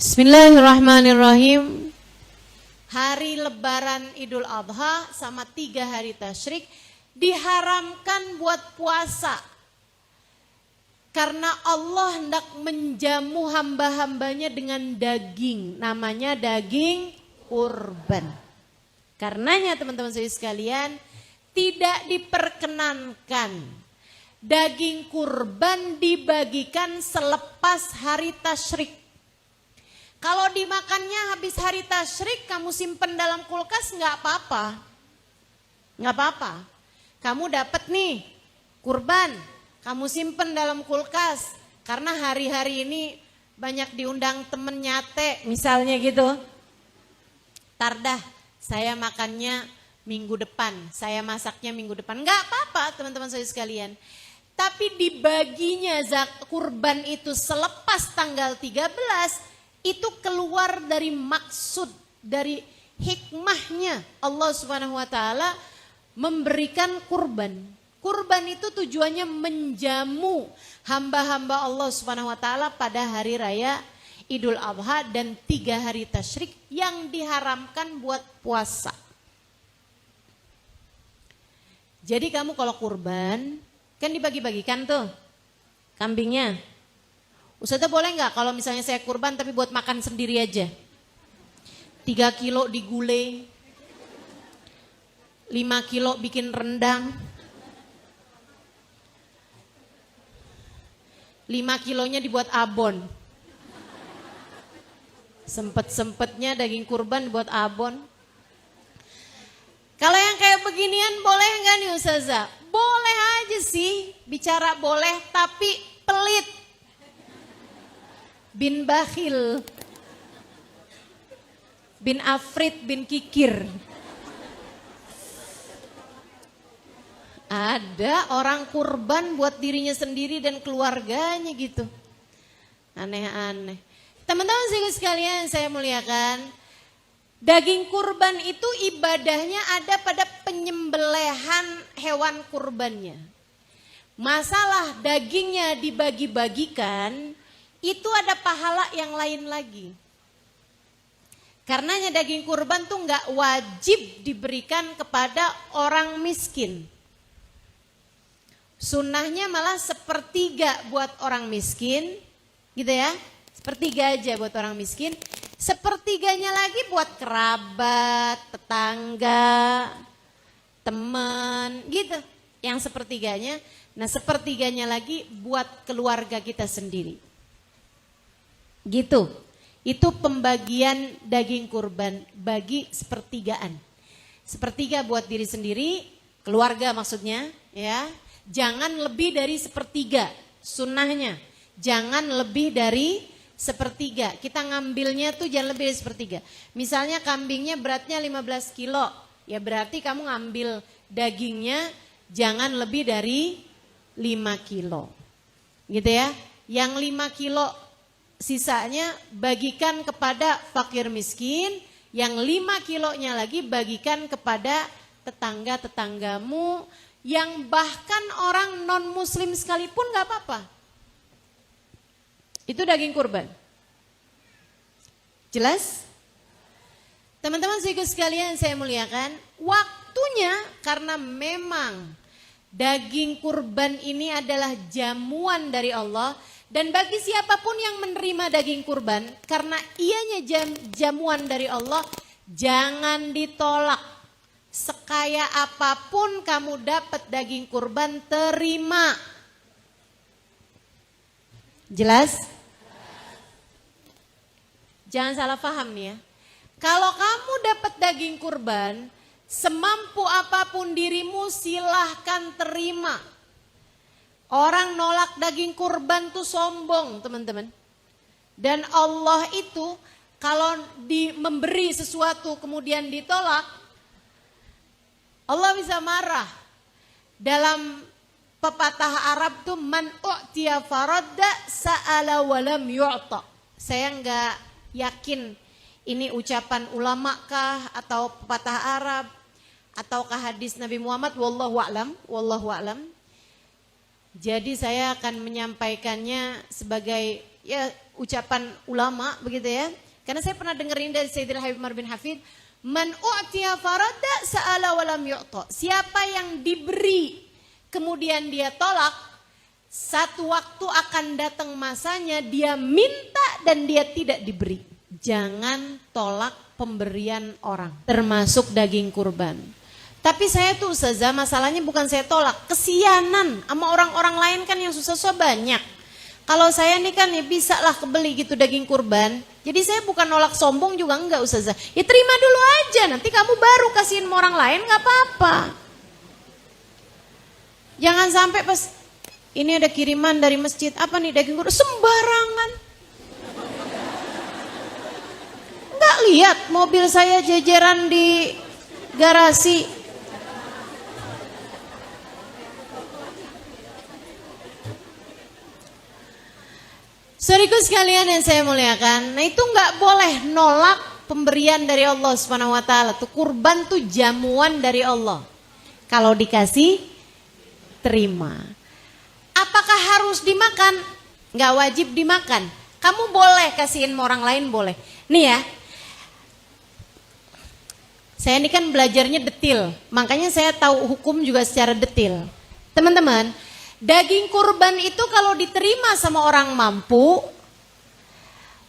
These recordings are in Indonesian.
Bismillahirrahmanirrahim. Hari Lebaran Idul Adha sama 3 hari tasyrik diharamkan buat puasa. Karena Allah hendak menjamu hamba-hambanya dengan daging. Namanya daging kurban. Karenanya teman-teman saya sekalian, tidak diperkenankan daging kurban dibagikan selepas hari tasyrik. Kalau dimakannya habis hari tasyrik, kamu simpen dalam kulkas nggak apa-apa. Nggak apa-apa. Kamu dapat nih kurban, kamu simpen dalam kulkas. Karena hari-hari ini banyak diundang temen nyate, misalnya gitu. Tardah, saya makannya minggu depan, saya masaknya minggu depan. Nggak apa-apa teman-teman saya sekalian. Tapi dibaginya kurban itu selepas tanggal 13, itu keluar dari maksud, dari hikmahnya Allah Subhanahu wa taala memberikan kurban. Kurban itu tujuannya menjamu hamba-hamba Allah Subhanahu wa taala pada hari raya Idul Adha dan 3 hari tasyrik yang diharamkan buat puasa. Jadi kamu kalau kurban kan dibagi-bagikan tuh kambingnya. Ustazah boleh nggak kalau misalnya saya kurban tapi buat makan sendiri aja? 3 kilo digulai, 5 kilo bikin rendang, 5 kilonya dibuat abon. Sempet-sempetnya daging kurban buat abon. Kalau yang kayak beginian boleh nggak nih Ustazah? Boleh aja sih, bicara boleh tapi pelit. Bin bakhil, bin afrit, bin kikir. Ada orang kurban buat dirinya sendiri dan keluarganya gitu. Aneh-aneh. Teman-teman sekalian saya muliakan, daging kurban itu ibadahnya ada pada penyembelihan hewan kurbannya. Masalah dagingnya dibagi-bagikan, itu ada pahala yang lain lagi. Karenanya daging kurban tuh nggak wajib diberikan kepada orang miskin. Sunnahnya malah sepertiga buat orang miskin, gitu ya. Sepertiga aja buat orang miskin. Sepertiganya lagi buat kerabat, tetangga, teman, gitu. Yang sepertiganya. Nah sepertiganya lagi buat keluarga kita sendiri. Gitu, itu pembagian daging kurban bagi sepertigaan. Sepertiga buat diri sendiri, keluarga maksudnya ya. Jangan lebih dari sepertiga, sunnahnya. Jangan lebih dari sepertiga, kita ngambilnya tuh jangan lebih dari sepertiga. Misalnya kambingnya beratnya 15 kilo, ya berarti kamu ngambil dagingnya jangan lebih dari 5 kilo. Gitu ya, yang 5 kilo sisanya bagikan kepada fakir miskin, yang 5 kilonya lagi bagikan kepada tetangga-tetanggamu, yang bahkan orang non muslim sekalipun gak apa-apa. Itu daging kurban. Jelas? Teman-teman sekalian saya muliakan, waktunya karena memang daging kurban ini adalah jamuan dari Allah. Dan bagi siapapun yang menerima daging kurban, karena ianya jamuan dari Allah, jangan ditolak. Sekaya apapun kamu dapat daging kurban, terima. Jelas? Jangan salah paham nih ya. Kalau kamu dapat daging kurban, semampu apapun dirimu silahkan terima. Orang nolak daging kurban tuh sombong teman-teman. Dan Allah itu kalau memberi sesuatu kemudian ditolak, Allah bisa marah. Dalam pepatah Arab tuh man u'tiya faradda sa'ala walam yu'ta. Saya enggak yakin ini ucapan ulama kah atau pepatah Arab ataukah hadis Nabi Muhammad, wallahu a'lam. Jadi saya akan menyampaikannya sebagai ya ucapan ulama begitu ya. Karena saya pernah dengerin dari Sayyidina Habib Umar bin Hafid, man u'tiya farada sa'ala wa lam yu'ta. Siapa yang diberi kemudian dia tolak, satu waktu akan datang masanya dia minta dan dia tidak diberi. Jangan tolak pemberian orang, termasuk daging kurban. Tapi saya tuh Ustazah, masalahnya bukan saya tolak, kesianan sama orang-orang lain kan yang susah-susah banyak. Kalau saya nih kan ya bisa lah kebeli gitu daging kurban. Jadi saya bukan nolak sombong juga enggak Ustazah. Ya terima dulu aja, nanti kamu baru kasihin sama orang lain gak apa-apa. Jangan sampai pas ini ada kiriman dari masjid, apa nih daging kurban, sembarangan. Enggak lihat mobil saya jejeran di garasi. Saudaraku sekalian yang saya muliakan, nah itu nggak boleh nolak pemberian dari Allah Subhanahu Wa Taala. Tuh kurban tuh jamuan dari Allah. Kalau dikasih, terima. Apakah harus dimakan? Nggak wajib dimakan. Kamu boleh kasihin orang lain boleh. Nih ya, saya ini kan belajarnya detil, makanya saya tahu hukum juga secara detil. Teman-teman, daging kurban itu kalau diterima sama orang mampu,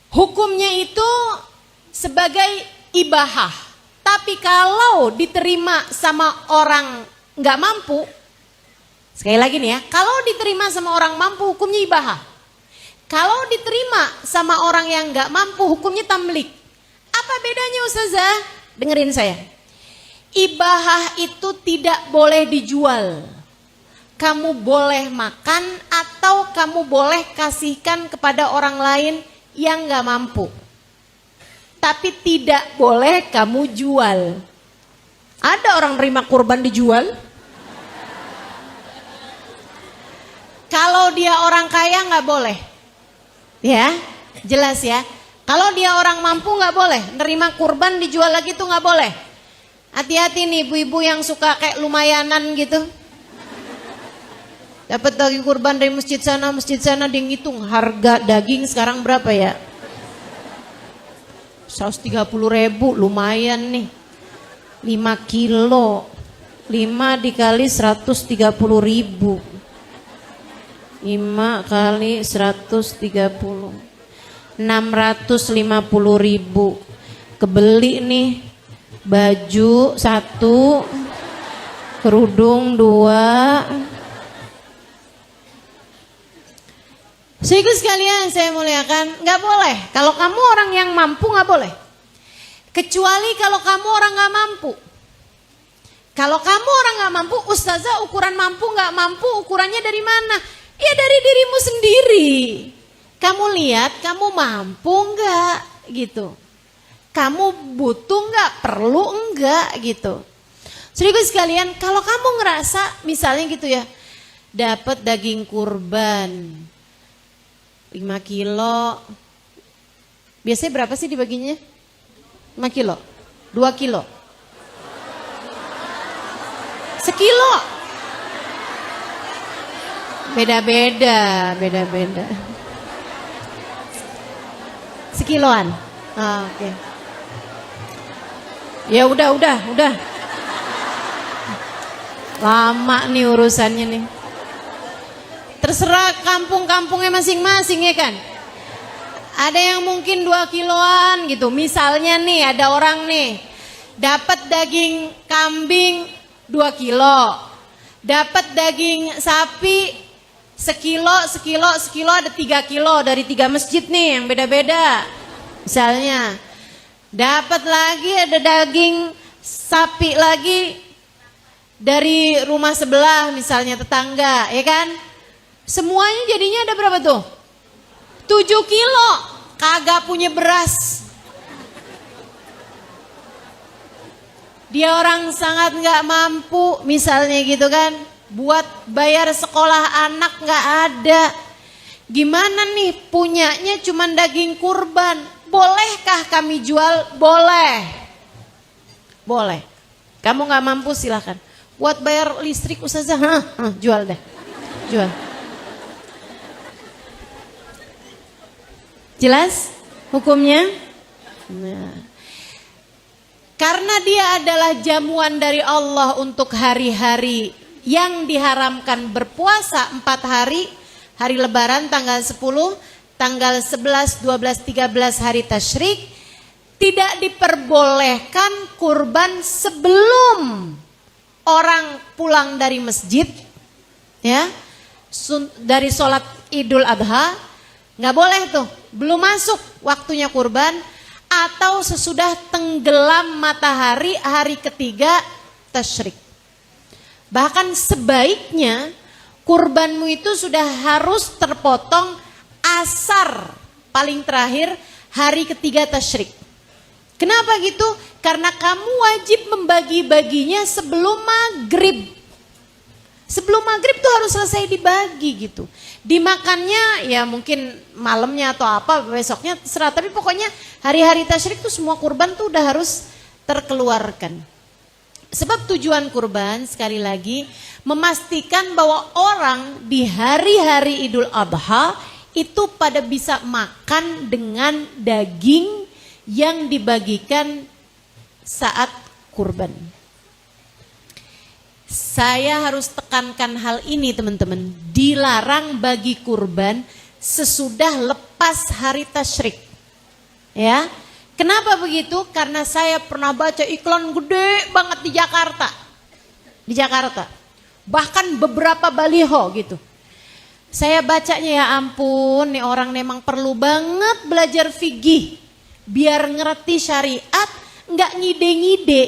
hukumnya itu sebagai ibahah. Tapi kalau diterima sama orang nggak mampu, sekali lagi nih ya, kalau diterima sama orang mampu hukumnya ibahah. Kalau diterima sama orang yang nggak mampu hukumnya tamlik. Apa bedanya Ustazah? Dengerin saya. Ibahah itu tidak boleh dijual. Kamu boleh makan atau kamu boleh kasihkan kepada orang lain yang gak mampu. Tapi tidak boleh kamu jual. Ada orang terima kurban dijual? Kalau dia orang kaya gak boleh. Ya, jelas ya. Kalau dia orang mampu gak boleh. Nerima kurban dijual lagi tuh gak boleh. Hati-hati nih ibu-ibu yang suka kayak lumayanan gitu. Dapat daging kurban dari masjid sana dia ngitung harga daging sekarang berapa ya? 130.000, lumayan nih. 5 kilo. 5 dikali 130.000. 5 kali 130. 650.000. Kebeli nih baju 1, kerudung 2. Saudaraku sekalian saya muliakan, nggak boleh. Kalau kamu orang yang mampu nggak boleh. Kecuali kalau kamu orang nggak mampu. Kalau kamu orang nggak mampu, Ustazah ukuran mampu nggak mampu ukurannya dari mana? Ya dari dirimu sendiri. Kamu lihat kamu mampu nggak gitu. Kamu butuh nggak, perlu nggak gitu. Saudaraku sekalian, kalau kamu ngerasa misalnya gitu ya, dapat daging kurban 5 kilo. Biasanya berapa sih dibaginya? 5 kilo? 2 kilo? Sekilo? Beda-beda. Sekiloan? Oh, oke. Ya udah. Lama nih urusannya nih. Terserah kampung-kampungnya masing-masing ya kan. Ada yang mungkin 2 kiloan gitu. Misalnya nih ada orang nih dapat daging kambing 2 kilo. Dapat daging sapi sekilo ada 3 kilo dari 3 masjid nih yang beda-beda. Misalnya dapat lagi ada daging sapi lagi dari rumah sebelah misalnya tetangga ya kan. Semuanya jadinya ada berapa tuh? 7 kilo. Kagak punya beras. Dia orang sangat gak mampu misalnya gitu kan. Buat bayar sekolah anak gak ada. Gimana nih punyanya cuman daging kurban. Bolehkah kami jual? Boleh. Boleh. Kamu gak mampu silahkan. Buat bayar listrik Ustazah, jual deh. Jual. Jelas hukumnya? Nah, karena dia adalah jamuan dari Allah untuk hari-hari yang diharamkan berpuasa 4 hari. Hari lebaran tanggal 10, tanggal 11, 12, 13 hari tasyrik. Tidak diperbolehkan kurban sebelum orang pulang dari masjid, ya, dari sholat Idul Adha, nggak boleh tuh, belum masuk waktunya kurban, atau sesudah tenggelam matahari hari ketiga tasyrik. Bahkan sebaiknya kurbanmu itu sudah harus terpotong asar paling terakhir hari ketiga tasyrik. Kenapa gitu? Karena kamu wajib membagi-baginya sebelum maghrib. Sebelum maghrib tuh harus selesai dibagi gitu. Dimakannya ya mungkin malamnya atau apa, besoknya terserah. Tapi pokoknya hari-hari tasyrik tuh semua kurban tuh udah harus terkeluarkan. Sebab tujuan kurban sekali lagi memastikan bahwa orang di hari-hari Idul Adha itu pada bisa makan dengan daging yang dibagikan saat kurban. Saya harus tekankan hal ini teman-teman. Dilarang bagi kurban sesudah lepas hari tasyrik. Ya. Kenapa begitu? Karena saya pernah baca iklan gede banget di Jakarta. Di Jakarta. Bahkan beberapa baliho gitu. Saya bacanya ya ampun, nih orang memang perlu banget belajar fikih. Biar ngerti syariat, nggak ngide-ngide,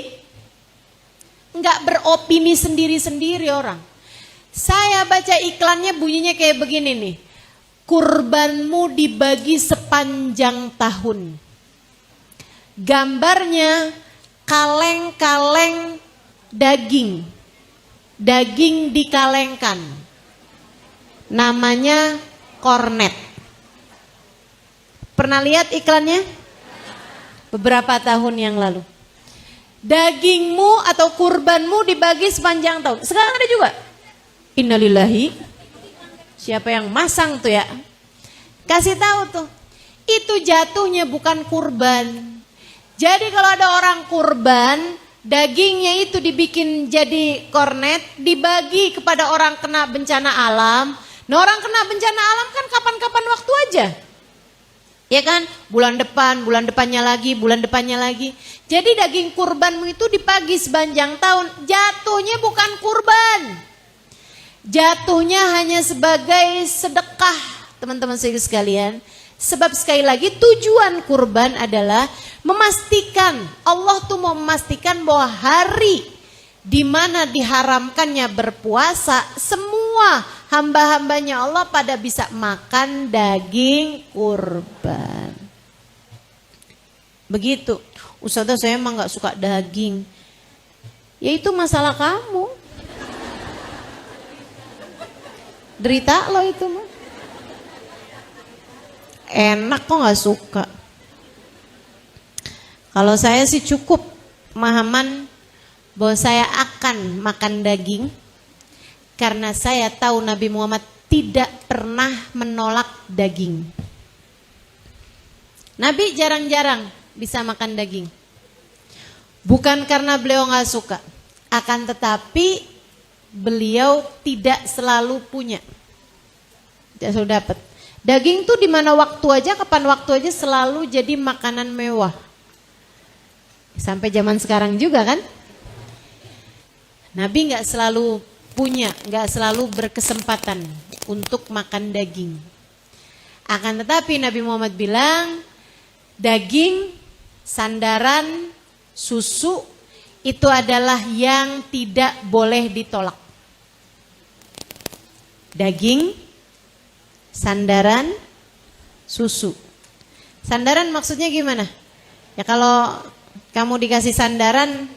nggak beropini sendiri-sendiri orang. Saya baca iklannya bunyinya kayak begini nih, kurbanmu dibagi sepanjang tahun. Gambarnya kaleng-kaleng daging, daging dikalengkan, namanya kornet. Pernah lihat iklannya? Beberapa tahun yang lalu. Dagingmu atau kurbanmu dibagi sepanjang tahun. Sekarang ada juga. Innalillahi. Siapa yang masang tuh ya? Kasih tahu tuh. Itu jatuhnya bukan kurban. Jadi kalau ada orang kurban, dagingnya itu dibikin jadi kornet, dibagi kepada orang kena bencana alam. Nah orang kena bencana alam kan kapan-kapan waktu aja. Ya kan, bulan depan, bulan depannya lagi, bulan depannya lagi. Jadi daging kurbanmu itu dibagi sepanjang tahun. Jatuhnya bukan kurban. Jatuhnya hanya sebagai sedekah, teman-teman sekalian. Sebab sekali lagi tujuan kurban adalah memastikan, Allah tuh mau memastikan bahwa hari di mana diharamkannya berpuasa, semua hamba-hambanya Allah pada bisa makan daging kurban. Begitu. Ustazah saya emang gak suka daging. Ya itu masalah kamu. Derita lo itu mah. Enak kok gak suka. Kalau saya sih cukup pemahaman bahwa saya akan makan daging karena saya tahu Nabi Muhammad tidak pernah menolak daging. Nabi jarang-jarang bisa makan daging. Bukan karena beliau gak suka, akan tetapi beliau tidak selalu punya. Tidak selalu dapat. Daging tuh di mana waktu aja, kapan waktu aja selalu jadi makanan mewah. Sampai zaman sekarang juga kan? Nabi nggak selalu punya, nggak selalu berkesempatan untuk makan daging. Akan tetapi Nabi Muhammad bilang, daging, sandaran, susu itu adalah yang tidak boleh ditolak. Daging, sandaran, susu. Sandaran maksudnya gimana? Ya kalau kamu dikasih sandaran,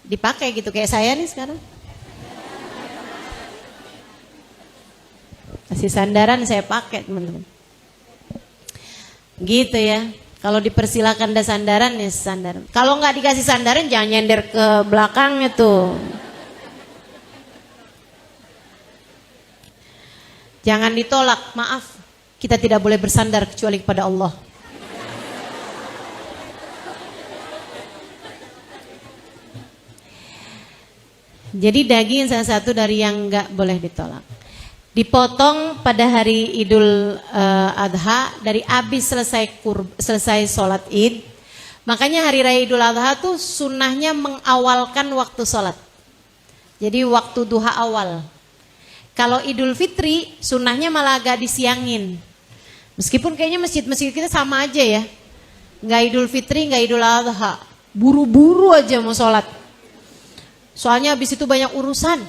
dipakai gitu kayak saya nih sekarang. Kasih sandaran saya pakai teman-teman. Gitu ya. Kalau dipersilakan ada sandaran ya sandaran. Kalau nggak dikasih sandaran jangan nyender ke belakangnya tuh. Jangan ditolak, maaf. kita tidak boleh bersandar kecuali kepada Allah. Jadi daging salah satu dari yang nggak boleh ditolak. Dipotong pada hari Idul Adha dari habis selesai sholat Id. Makanya hari raya Idul Adha tuh sunnahnya mengawalkan waktu sholat. Jadi waktu duha awal. Kalau Idul Fitri sunnahnya malah agak disiangin. Meskipun kayaknya masjid-masjid kita sama aja ya. Nggak Idul Fitri, nggak Idul Adha. Buru-buru aja mau sholat. Soalnya habis itu banyak urusan.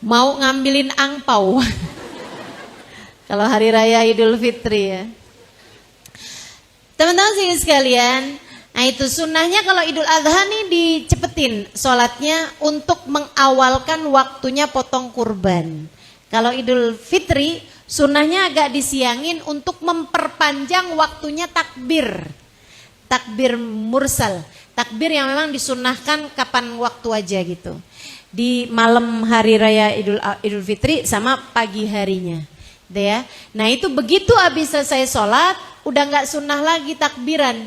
Mau ngambilin angpau. Kalau hari raya Idul Fitri ya. Teman-teman sekalian, nah itu sunnahnya kalau Idul Adha nih dicepetin sholatnya untuk mengawalkan waktunya potong kurban. Kalau Idul Fitri sunnahnya agak disiangin untuk memperpanjang waktunya takbir. Takbir mursal. Takbir yang memang disunnahkan kapan waktu aja gitu. Di malam hari raya Idul Fitri sama pagi harinya. Gitu ya. Nah itu begitu habis selesai sholat, udah gak sunnah lagi takbiran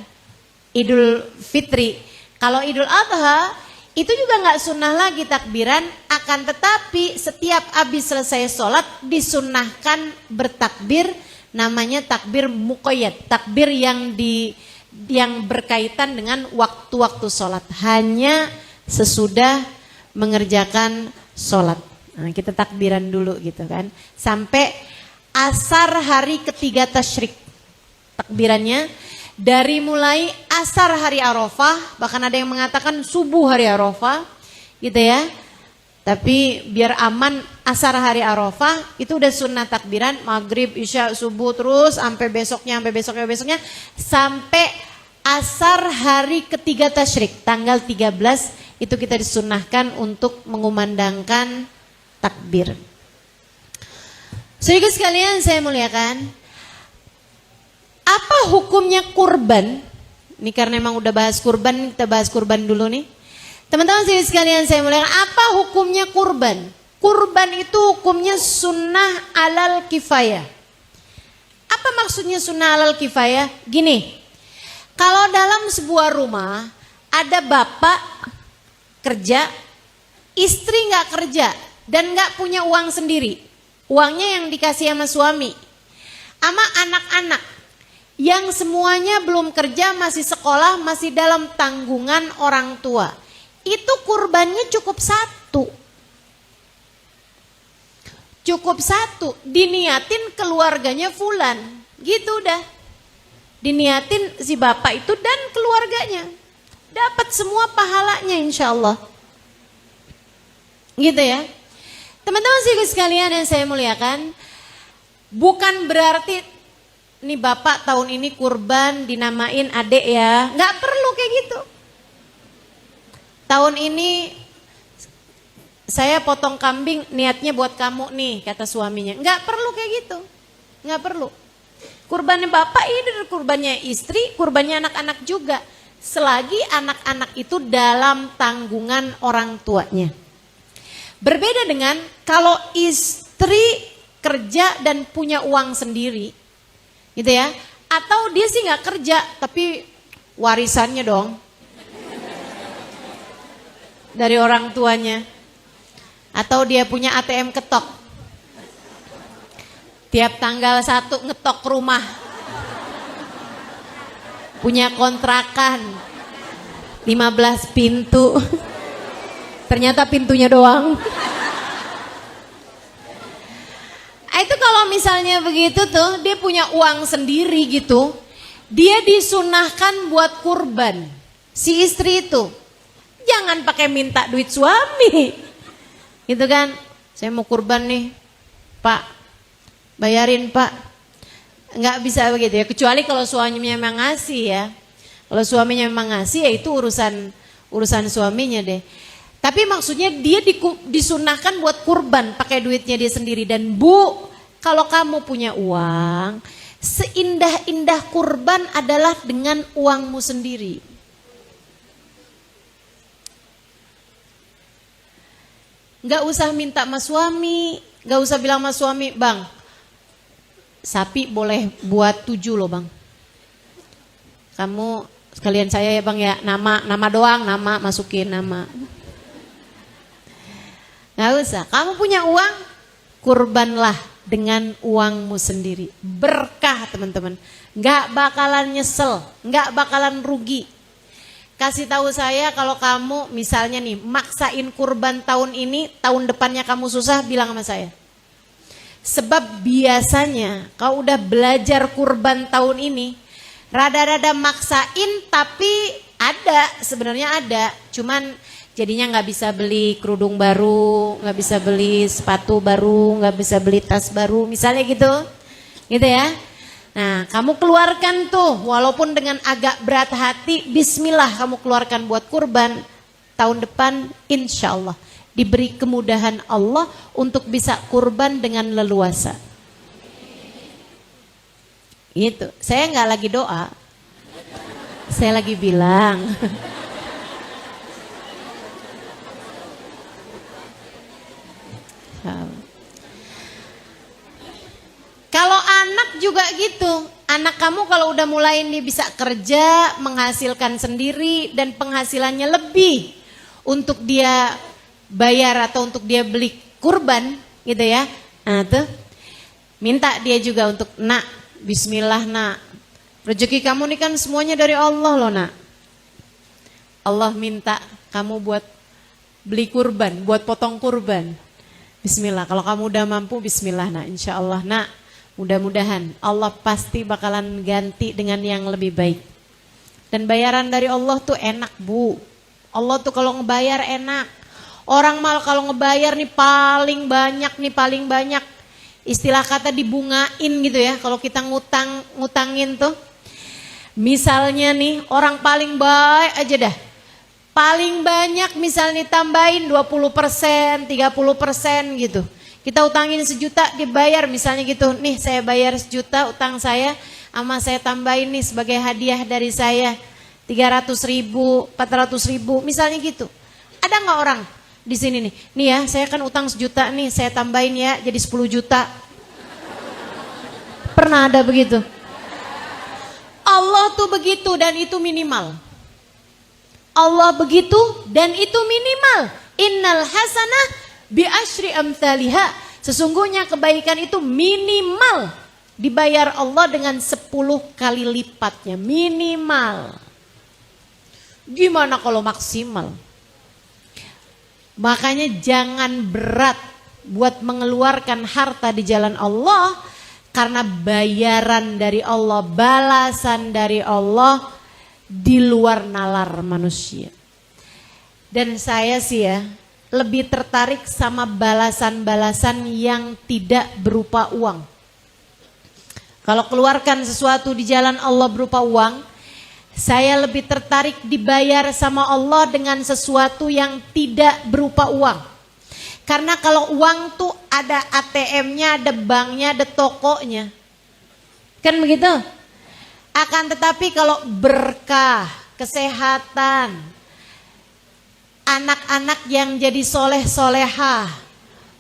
Idul Fitri. Kalau Idul Adha itu juga gak sunnah lagi takbiran, akan tetapi setiap habis selesai sholat disunnahkan bertakbir, namanya takbir muqayyad, takbir yang berkaitan dengan waktu-waktu sholat, hanya sesudah mengerjakan sholat. Nah, kita takbiran dulu gitu kan, sampai asar hari ketiga tasyrik. Takbirannya dari mulai asar hari Arafah, bahkan ada yang mengatakan subuh hari Arafah, gitu ya. Tapi biar aman, asar hari Arafah itu udah sunnah takbiran, maghrib, isya, subuh terus sampai besoknya, sampai asar hari ketiga tasyrik, tanggal 13 itu kita disunnahkan untuk mengumandangkan takbir. Saudara sekalian saya muliakan, apa hukumnya kurban? Ini karena memang udah bahas kurban, kita bahas kurban dulu nih. Teman-teman sekalian saya muliakan, apa hukumnya kurban? Kurban itu hukumnya sunnah alal kifayah. Apa maksudnya sunnah alal kifayah? Gini, kalau dalam sebuah rumah ada bapak kerja, istri nggak kerja dan nggak punya uang sendiri, uangnya yang dikasih sama suami, sama anak-anak yang semuanya belum kerja, masih sekolah, masih dalam tanggungan orang tua. Itu kurbannya cukup satu. Cukup satu, diniatin keluarganya fulan. Gitu udah. Diniatin si bapak itu dan keluarganya. Dapat semua pahalanya insya Allah. Gitu ya. Teman-teman sekalian yang saya muliakan, bukan berarti nih bapak tahun ini kurban dinamain adek ya. Nggak perlu kayak gitu. Tahun ini saya potong kambing niatnya buat kamu nih, kata suaminya. Nggak perlu kayak gitu. Nggak perlu. Kurbannya bapak ini kurbannya istri, kurbannya anak-anak juga. Selagi anak-anak itu dalam tanggungan orang tuanya. Berbeda dengan kalau istri kerja dan punya uang sendiri. Gitu ya. Atau dia sih nggak kerja tapi warisannya dong. Dari orang tuanya. Atau dia punya ATM ketok. Tiap tanggal 1 ngetok rumah. Punya kontrakan 15 pintu. Ternyata pintunya doang. Itu kalau misalnya begitu tuh, dia punya uang sendiri gitu, dia disunahkan buat kurban. Si istri itu jangan pakai minta duit suami. Gitu kan, saya mau kurban nih, Pak, bayarin Pak. Nggak bisa begitu ya, kecuali kalau suaminya memang ngasih ya. Kalau suaminya memang ngasih ya itu urusan suaminya deh. Tapi maksudnya dia disunahkan buat kurban pakai duitnya dia sendiri. Dan Bu, kalau kamu punya uang, seindah-indah kurban adalah dengan uangmu sendiri. Nggak usah minta sama suami, Gak usah bilang sama suami, bang, sapi boleh buat 7 loh bang. Kamu sekalian saya ya bang ya, nama doang, nama masukin nama. Gak usah, kamu punya uang, kurbanlah dengan uangmu sendiri. Berkah teman-teman, gak bakalan nyesel, gak bakalan rugi. Kasih tahu saya kalau kamu misalnya nih maksain kurban tahun ini, tahun depannya kamu susah, bilang sama saya. Sebab biasanya kalau udah belajar kurban tahun ini, rada-rada maksain tapi sebenarnya ada. Cuman jadinya nggak bisa beli kerudung baru, nggak bisa beli sepatu baru, nggak bisa beli tas baru, misalnya gitu ya. Nah, kamu keluarkan tuh, walaupun dengan agak berat hati, bismillah kamu keluarkan buat kurban. Tahun depan insya Allah diberi kemudahan Allah untuk bisa kurban dengan leluasa. Itu, saya nggak lagi doa, saya lagi bilang. Kalau anak juga gitu, anak kamu kalau udah mulai nih bisa kerja, menghasilkan sendiri dan penghasilannya lebih untuk dia bayar atau untuk dia beli kurban gitu ya. Nah tuh, minta dia juga untuk, nak, bismillah nak, rezeki kamu nih kan semuanya dari Allah loh nak. Allah minta kamu buat beli kurban, buat potong kurban. Bismillah, kalau kamu udah mampu bismillah nak, insya Allah nak. Mudah-mudahan Allah pasti bakalan ganti dengan yang lebih baik. Dan bayaran dari Allah tuh enak bu. Allah tuh kalau ngebayar enak. Orang mal kalau ngebayar nih paling banyak. Istilah kata dibungain gitu ya. Kalau kita ngutangin tuh. Misalnya nih orang paling baik aja dah. Paling banyak misalnya tambahin 20%, 30% gitu. Kita utangin 1 juta dibayar misalnya gitu. Nih saya bayar 1 juta utang saya, sama saya tambahin nih sebagai hadiah dari saya 300.000, 400.000 misalnya gitu. Ada nggak orang di sini nih? Nih ya saya kan utang 1 juta nih, saya tambahin ya jadi 10 juta. Pernah ada begitu? Allah tuh begitu dan itu minimal. Allah begitu dan itu minimal. Innal hasanah bi asyri amthaliha. Sesungguhnya kebaikan itu minimal dibayar Allah dengan 10 kali lipatnya. Minimal. Gimana kalau maksimal? Makanya jangan berat buat mengeluarkan harta di jalan Allah. Karena bayaran dari Allah, balasan dari Allah di luar nalar manusia. Dan saya sih ya lebih tertarik sama balasan-balasan yang tidak berupa uang. Kalau keluarkan sesuatu di jalan Allah berupa uang, saya lebih tertarik dibayar sama Allah dengan sesuatu yang tidak berupa uang. Karena kalau uang tuh ada ATM-nya, ada banknya, ada tokonya. Kan begitu? Akan tetapi kalau berkah, kesehatan, anak-anak yang jadi soleh-solehah,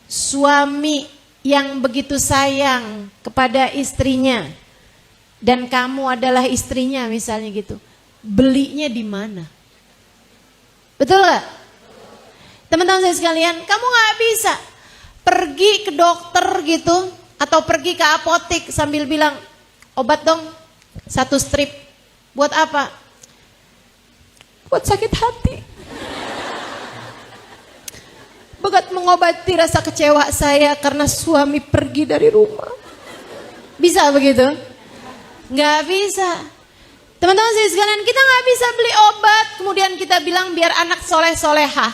suami yang begitu sayang kepada istrinya, dan kamu adalah istrinya misalnya gitu, belinya di mana? Betul gak? Teman-teman saya sekalian, kamu gak bisa pergi ke dokter gitu, atau pergi ke apotek sambil bilang, obat dong 1 strip. Buat apa? Buat sakit hati. Begat mengobati rasa kecewa saya karena suami pergi dari rumah. Bisa begitu? Nggak bisa. Teman-teman saya sekalian, kita nggak bisa beli obat kemudian kita bilang biar anak soleh-solehah.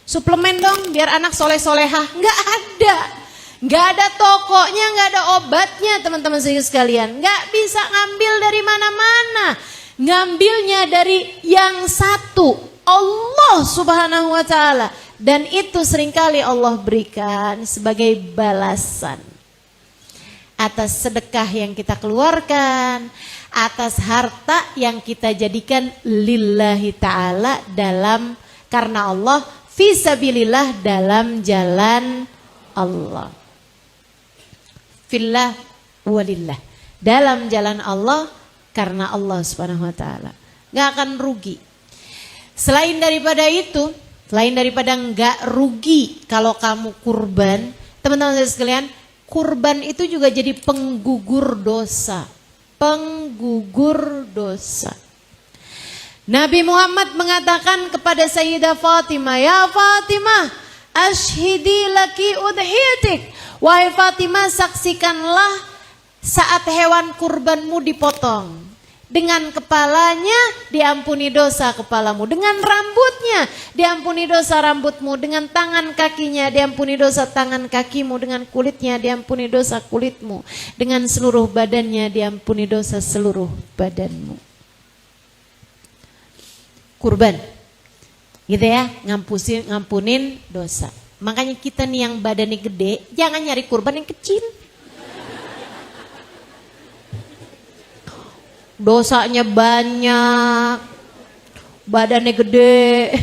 Suplemen dong biar anak soleh-solehah. Nggak ada. Nggak ada tokonya, nggak ada obatnya teman-teman saya sekalian. Nggak bisa ngambil dari mana-mana. Ngambilnya dari yang satu, Allah subhanahu wa ta'ala. Dan itu seringkali Allah berikan sebagai balasan atas sedekah yang kita keluarkan, atas harta yang kita jadikan lillahi ta'ala karena Allah, fisabilillah dalam jalan Allah. fillah walillah. Dalam jalan Allah, karena Allah Subhanahu wa taala. Gak akan rugi. Selain daripada itu, selain daripada gak rugi kalau kamu kurban, teman-teman sekalian, kurban itu juga jadi penggugur dosa. Penggugur dosa. Nabi Muhammad mengatakan kepada Sayyidah Fatimah, "Ya Fatimah, ashhidi laki udhiyatik." Wahai Fatimah, saksikanlah saat hewan kurbanmu dipotong. Dengan kepalanya diampuni dosa kepalamu, dengan rambutnya diampuni dosa rambutmu, dengan tangan kakinya diampuni dosa tangan kakimu, dengan kulitnya diampuni dosa kulitmu, dengan seluruh badannya diampuni dosa seluruh badanmu. Kurban, gitu ya, ngampunin dosa. Makanya kita nih yang badannya gede, jangan nyari kurban yang kecil. Dosanya banyak, badannya gede,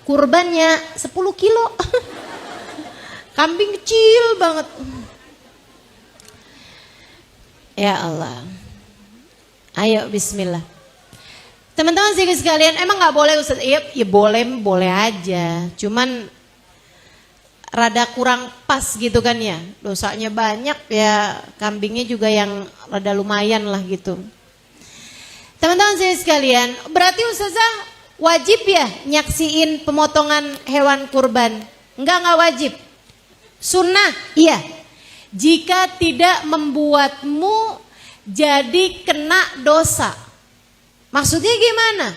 kurbannya 10 kilo, kambing kecil banget. Ya Allah, ayo bismillah. Teman-teman sekalian, emang nggak boleh Ustaz? Ya boleh aja. Cuman rada kurang pas gitu kan ya. Dosanya banyak ya, kambingnya juga yang rada lumayan lah gitu. Teman-teman sekalian, berarti Ustazah wajib ya nyaksiin pemotongan hewan kurban? Enggak wajib. Sunnah, iya. Jika tidak membuatmu jadi kena dosa. Maksudnya gimana?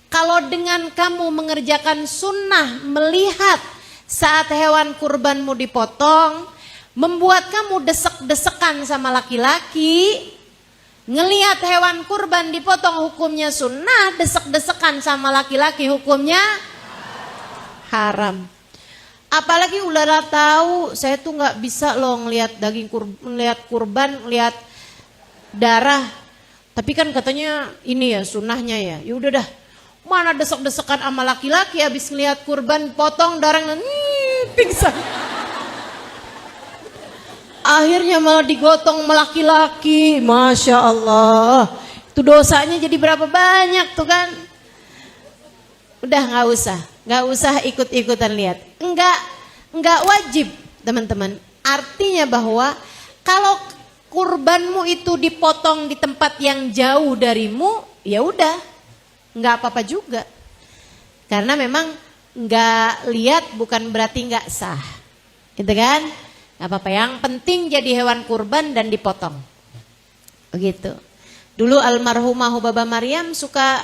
Kalau dengan kamu mengerjakan sunnah, melihat saat hewan kurbanmu dipotong, membuat kamu desek-desekan sama laki-laki, ngelihat hewan kurban dipotong hukumnya sunnah, desek-desekan sama laki-laki hukumnya haram. Apalagi udah tahu, saya tuh nggak bisa loh ngelihat daging kurban, ngelihat darah. Tapi kan katanya ini ya sunnahnya ya. Ya udah dah. Mana desek-desekan sama laki-laki habis ngelihat kurban potong darahnya pingsan. Akhirnya malah digotong sama laki-laki. Masya Allah. Itu dosanya jadi berapa banyak tuh kan. Udah nggak usah ikut-ikutan lihat. Enggak wajib teman-teman. Artinya bahwa kalau kurbanmu itu dipotong di tempat yang jauh darimu, ya udah, nggak apa-apa juga. Karena memang nggak lihat bukan berarti nggak sah, gitu kan? Nggak apa-apa. Yang penting jadi hewan kurban dan dipotong, begitu. Dulu almarhumah Hubabah Maryam suka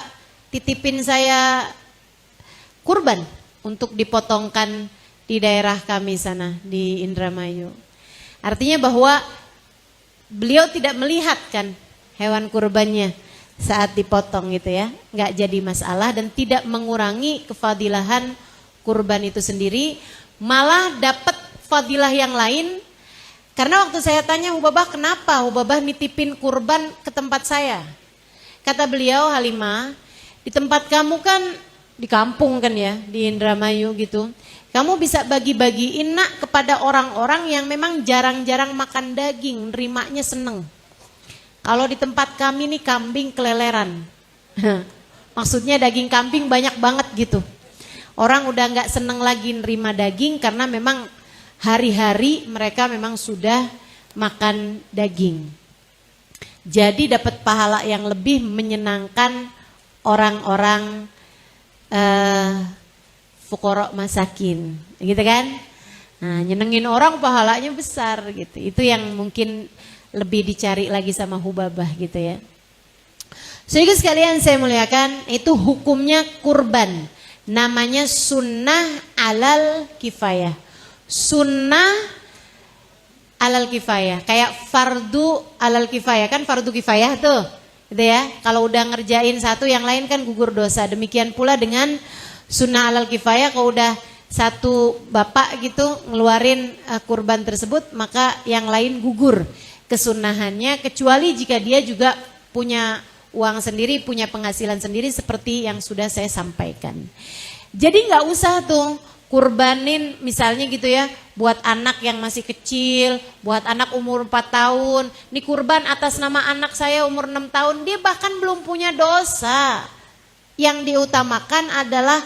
titipin saya kurban untuk dipotongkan di daerah kami sana di Indramayu. Artinya bahwa beliau tidak melihat kan hewan kurbannya saat dipotong gitu ya. Nggak jadi masalah dan tidak mengurangi kefadilahan kurban itu sendiri. Malah dapat fadilah yang lain. Karena waktu saya tanya Hubabah kenapa Hubabah nitipin kurban ke tempat saya. Kata beliau, Halimah, di tempat kamu kan di kampung kan ya, di Indramayu gitu. Kamu bisa bagi-bagiin nak kepada orang-orang yang memang jarang-jarang makan daging, nerimanya seneng. Kalau di tempat kami nih kambing keleleran. Maksudnya daging kambing banyak banget gitu. Orang udah gak seneng lagi nerima daging karena memang hari-hari mereka memang sudah makan daging. Jadi dapat pahala yang lebih menyenangkan orang-orang fuqara masakin, gitu kan? Nah, nyenengin orang pahalanya besar gitu. Itu yang mungkin lebih dicari lagi sama Hubabah gitu ya. Sehingga sekalian saya muliakan, itu hukumnya kurban. Namanya sunnah alal kifayah. Sunnah alal kifayah, kayak fardu alal kifayah, kan fardu kifayah tuh, gitu ya. Kalau udah ngerjain satu yang lain kan gugur dosa. Demikian pula dengan sunnah alal kifayah, kalau udah satu bapak gitu ngeluarin kurban tersebut, maka yang lain gugur kesunahannya, kecuali jika dia juga punya uang sendiri, punya penghasilan sendiri seperti yang sudah saya sampaikan. Jadi nggak usah tuh kurbanin misalnya gitu ya, buat anak yang masih kecil, buat anak umur 4 tahun. Ini kurban atas nama anak saya umur 6 tahun, dia bahkan belum punya dosa. Yang diutamakan adalah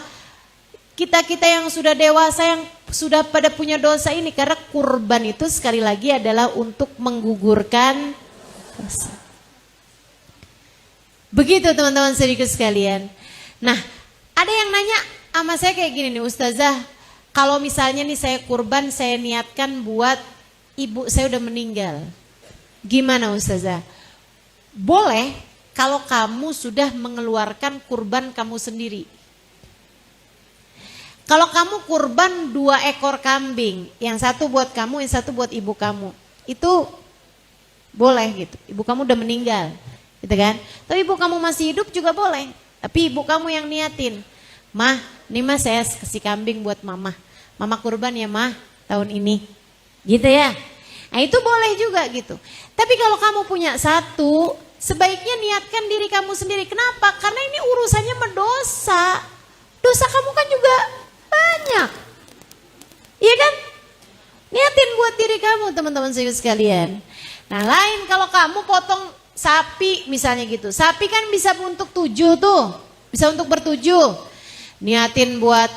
kita-kita yang sudah dewasa, yang sudah pada punya dosa ini. Karena kurban itu sekali lagi adalah untuk menggugurkan dosa. Begitu teman-teman sedikit sekalian. Nah, ada yang nanya sama saya kayak gini nih, Ustazah, kalau misalnya nih saya kurban, saya niatkan buat ibu saya udah meninggal. Gimana Ustazah? Boleh kalau kamu sudah mengeluarkan kurban kamu sendiri. Kalau kamu kurban 2 ekor kambing, yang satu buat kamu, yang satu buat ibu kamu, itu boleh gitu. Ibu kamu udah meninggal, gitu kan? Tapi ibu kamu masih hidup juga boleh. Tapi ibu kamu yang niatin, Mah, nih mah saya kasih kambing buat mama. Mama kurban ya mah tahun ini, gitu ya. Nah itu boleh juga gitu. Tapi kalau kamu punya satu, sebaiknya niatkan diri kamu sendiri. Kenapa? Karena ini urusannya mendosa. Dosa kamu kan juga banyak, iya kan? Niatin buat diri kamu teman-teman sekalian. Nah lain kalau kamu potong sapi misalnya gitu. Sapi kan bisa untuk 7 tuh, bisa untuk bertujuh. Niatin buat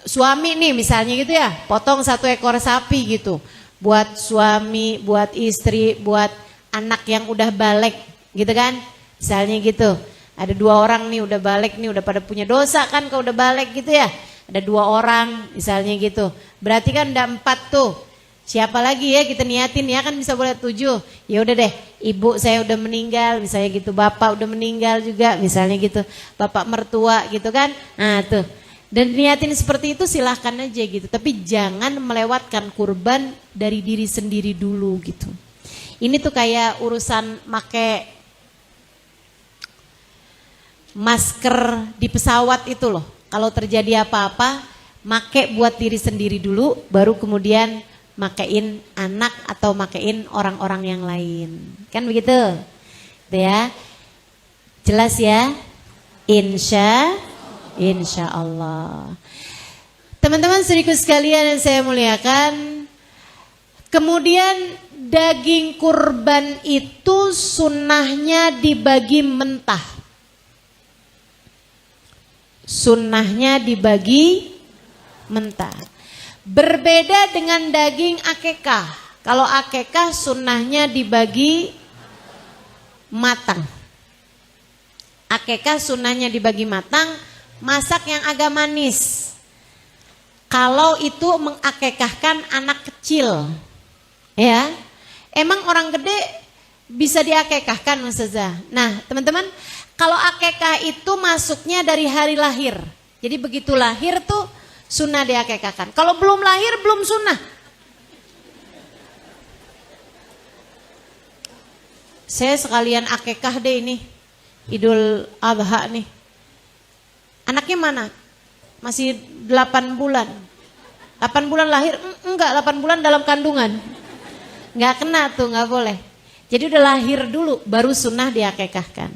suami nih misalnya gitu ya, potong 1 ekor sapi gitu. Buat suami, buat istri, buat anak yang udah balik gitu kan. Misalnya gitu, ada 2 orang nih udah balik nih, udah pada punya dosa kan kalau udah balik gitu ya. Ada 2 orang misalnya gitu, berarti kan udah 4 tuh. Siapa lagi ya kita niatin ya, kan bisa boleh 7. Ya udah deh, ibu saya udah meninggal misalnya gitu, bapak udah meninggal juga misalnya gitu, bapak mertua gitu kan. Nah tuh, dan niatin seperti itu silahkan aja gitu. Tapi jangan melewatkan kurban dari diri sendiri dulu gitu. Ini tuh kayak urusan make masker di pesawat itu loh. Kalau terjadi apa-apa, make buat diri sendiri dulu, baru kemudian makein anak atau makein orang-orang yang lain. Kan begitu? Gitu ya. Jelas ya? Insya Allah. Teman-teman sedikit sekalian yang saya muliakan, kemudian daging kurban itu sunnahnya dibagi mentah. Sunnahnya dibagi mentah. Berbeda dengan daging akekah. Kalau akekah sunnahnya dibagi matang. Akekah sunnahnya dibagi matang, masak yang agak manis. Kalau itu mengakekahkan anak kecil, ya, emang orang gede bisa diakekahkan Ustazah. Nah teman-teman, kalau akekah itu masuknya dari hari lahir. Jadi begitu lahir tuh sunnah diakekahkan. Kalau belum lahir belum sunnah. Saya sekalian akekah deh ini, Idul Adha nih. Anaknya mana? Masih 8 bulan. 8 bulan lahir? Enggak, 8 bulan dalam kandungan. Enggak kena tuh, enggak boleh. Jadi udah lahir dulu baru sunnah diakekahkan.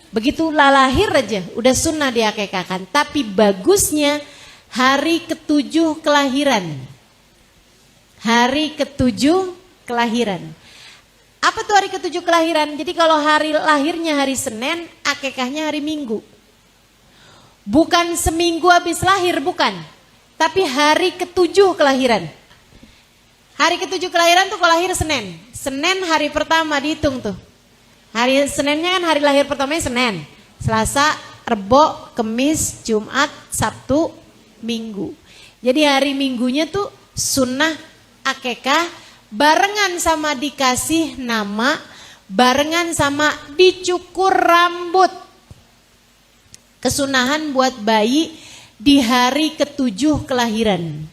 Begitu lahir aja udah sunnah diakekahkan. Tapi bagusnya hari ke-7 kelahiran. Hari ke-7 kelahiran. Apa tuh hari ke-7 kelahiran? Jadi kalau hari lahirnya hari Senin, akekahnya hari Minggu. Bukan seminggu habis lahir, bukan. Tapi hari ke-7 kelahiran. Hari ke-7 kelahiran tuh kalau lahir Senin. Senin hari pertama dihitung tuh. Hari Seninnya kan hari lahir pertamanya Senin. Selasa, Rebo, Kemis, Jumat, Sabtu, Minggu. Jadi hari Minggunya tuh sunnah akekah barengan sama dikasih nama, barengan sama dicukur rambut. Kesunahan buat bayi di hari ke-7 kelahiran.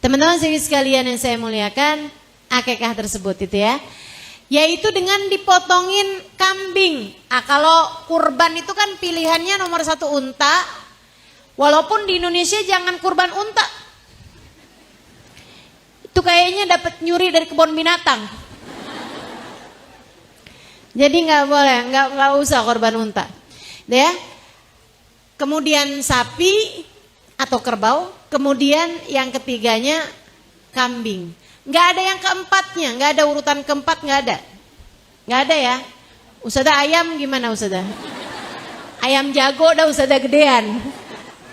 Teman-teman sekalian yang saya muliakan, akekah tersebut itu ya, yaitu dengan dipotongin kambing. Kalau kurban itu kan pilihannya nomor 1 unta. Walaupun di Indonesia jangan kurban unta. Itu kayaknya dapat nyuri dari kebun binatang. Jadi nggak boleh, nggak usah korban unta, ya. Kemudian sapi, atau kerbau. Kemudian yang ketiganya kambing. Nggak ada yang keempatnya, nggak ada urutan keempat, nggak ada. Nggak ada ya. Ustazah ayam gimana Ustazah? Ayam jago dah Ustazah gedean.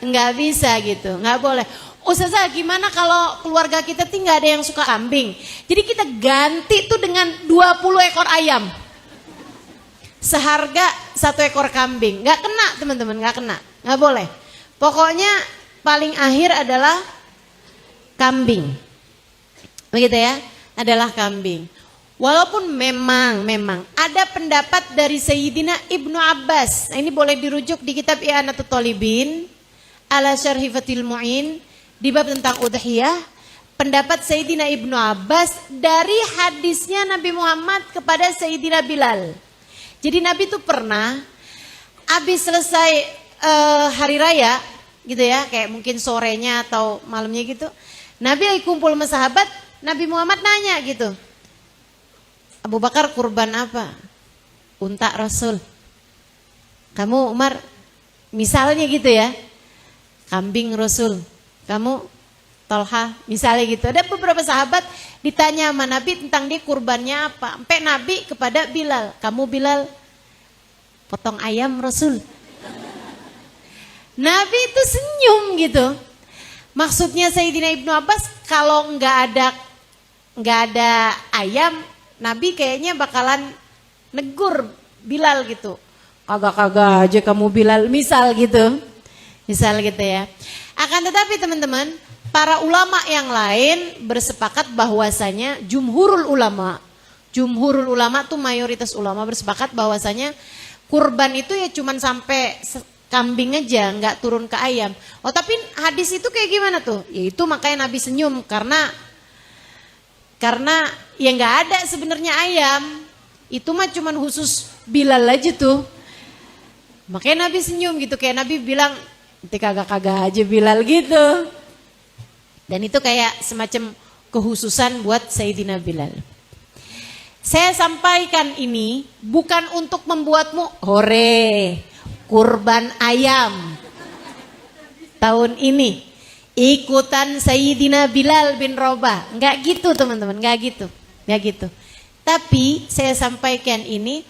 Nggak bisa gitu, nggak boleh. Ustazah gimana kalau keluarga kita nggak ada yang suka kambing? Jadi kita ganti tuh dengan 20 ekor ayam. Seharga 1 ekor kambing. Nggak kena teman-teman, nggak kena. Nggak boleh. Pokoknya paling akhir adalah kambing. Begitu ya, adalah kambing. Walaupun memang ada pendapat dari Sayyidina Ibnu Abbas. Nah, ini boleh dirujuk di kitab I'anatul Talibin ala Syarhi Fathil Mu'in di bab tentang udhiyah. Pendapat Sayyidina Ibnu Abbas dari hadisnya Nabi Muhammad kepada Sayyidina Bilal. Jadi Nabi itu pernah habis selesai hari raya gitu ya, kayak mungkin sorenya atau malamnya gitu. Nabi lagi kumpul sama sahabat, Nabi Muhammad nanya gitu, Abu Bakar kurban apa? Unta Rasul. Kamu Umar misalnya gitu ya, kambing Rasul. Kamu Tolha misalnya gitu. Ada beberapa sahabat ditanya sama Nabi tentang dia kurbannya apa. Sampai Nabi kepada Bilal, kamu Bilal potong ayam Rasul. Nabi itu senyum gitu. Maksudnya Sayyidina Ibnu Abbas kalau nggak ada ayam, Nabi kayaknya bakalan negur Bilal gitu. Kagak-kagak aja kamu Bilal, misal gitu. Misal gitu ya. Akan tetapi teman-teman, para ulama yang lain bersepakat bahwasanya jumhurul ulama tuh mayoritas ulama bersepakat bahwasanya kurban itu ya cuman sampai kambing aja, nggak turun ke ayam. Oh tapi hadis itu kayak gimana tuh? Ya itu makanya Nabi senyum karena ya nggak ada sebenarnya ayam. Itu mah cuman khusus Bilal aja tuh. Makanya Nabi senyum gitu, kayak Nabi bilang, nanti kagak-kagak aja Bilal gitu. Dan itu kayak semacam kekhususan buat Sayyidina Bilal. Saya sampaikan ini bukan untuk membuatmu hore, kurban ayam tahun ini ikutan Sayyidina Bilal bin Rabah. Enggak gitu teman-teman, enggak gitu. Tapi saya sampaikan ini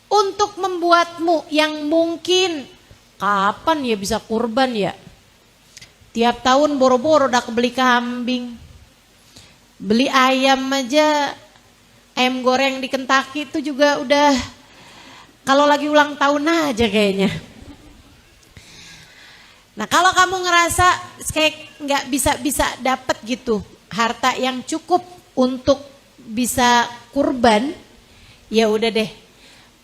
untuk membuatmu yang mungkin kapan ya bisa kurban ya? Tiap tahun boro-boro udah kebeli kambing. Beli ayam aja, ayam goreng di Kentucky itu juga udah kalau lagi ulang tahun aja kayaknya. Nah kalau kamu ngerasa kayak nggak bisa dapat gitu harta yang cukup untuk bisa kurban, ya udah deh